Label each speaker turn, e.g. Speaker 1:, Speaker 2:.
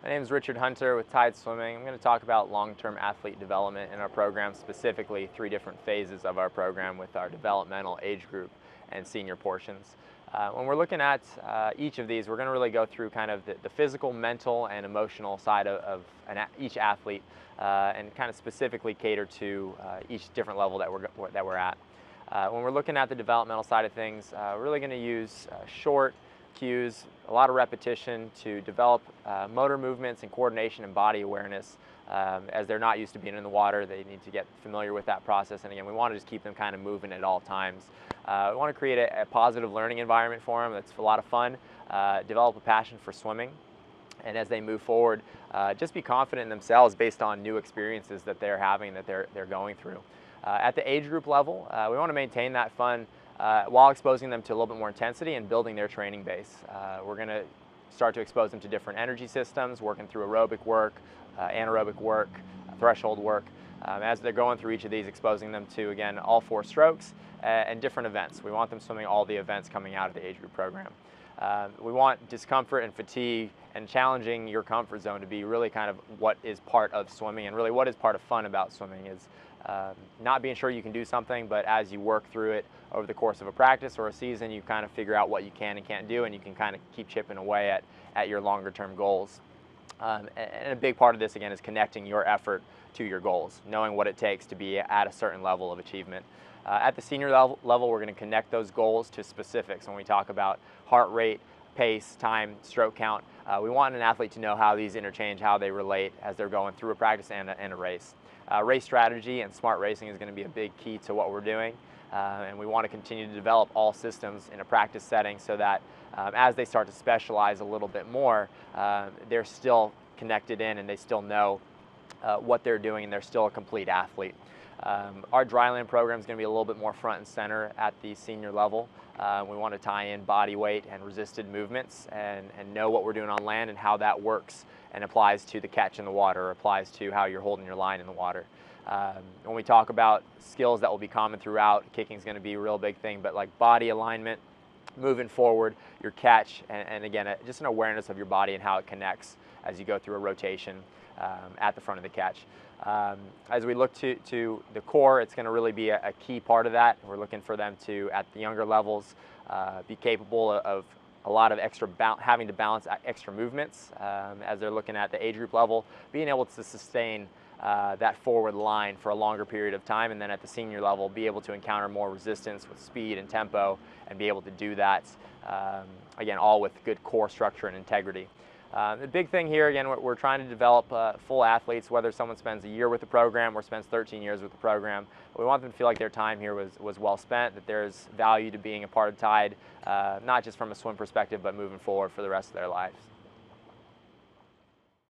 Speaker 1: My name is Richard Hunter with Tide Swimming. I'm going to talk about long-term athlete development in our program, specifically 3 different phases of our program with our developmental age group and senior portions. When we're looking at each of these, we're going to really go through kind of the physical, mental, and emotional side of each athlete and kind of specifically cater to each different level that we're at. When we're looking at the developmental side of things, we're really going to use short cues, a lot of repetition to develop motor movements and coordination and body awareness. As they're not used to being in the water, they need to get familiar with that process. And again, we want to just keep them kind of moving at all times. We want to create a positive learning environment for them that's a lot of fun, develop a passion for swimming. And as they move forward, just be confident in themselves based on new experiences that they're having, that they're going through. At the age group level, we want to maintain that fun while exposing them to a little bit more intensity and building their training base. We're going to start to expose them to different energy systems, working through aerobic work, anaerobic work, threshold work. As they're going through each of these, exposing them to, again, all 4 strokes and different events. We want them swimming all the events coming out of the age group program. We want discomfort and fatigue and challenging your comfort zone to be really kind of what is part of swimming, and really what is part of fun about swimming is not being sure you can do something, but as you work through it over the course of a practice or a season, you kind of figure out what you can and can't do, and you can kind of keep chipping away at your longer term goals. And a big part of this, again, is connecting your effort to your goals, knowing what it takes to be at a certain level of achievement. At the senior level, we're going to connect those goals to specifics. When we talk about heart rate, pace, time, stroke count, we want an athlete to know how these interchange, how they relate as they're going through a practice and a race. Race strategy and smart racing is going to be a big key to what we're doing, and we want to continue to develop all systems in a practice setting so that as they start to specialize a little bit more, they're still connected in and they still know what they're doing, and they're still a complete athlete. Our dryland program is going to be a little bit more front and center at the senior level. We want to tie in body weight and resisted movements and know what we're doing on land and how that works and applies to the catch in the water, or applies to how you're holding your line in the water. When we talk about skills that will be common throughout, kicking is going to be a real big thing, but like body alignment, moving forward, your catch, and again, just an awareness of your body and how it connects as you go through a rotation at the front of the catch. As we look to the core, it's going to really be a key part of that. We're looking for them to, at the younger levels, be capable of a lot of having to balance extra movements as they're looking at the age group level, being able to sustain that forward line for a longer period of time, and then at the senior level be able to encounter more resistance with speed and tempo and be able to do that, again, all with good core structure and integrity. The big thing here, again, we're trying to develop full athletes, whether someone spends a year with the program or spends 13 years with the program. We want them to feel like their time here was well spent, that there's value to being a part of Tide, not just from a swim perspective, but moving forward for the rest of their lives.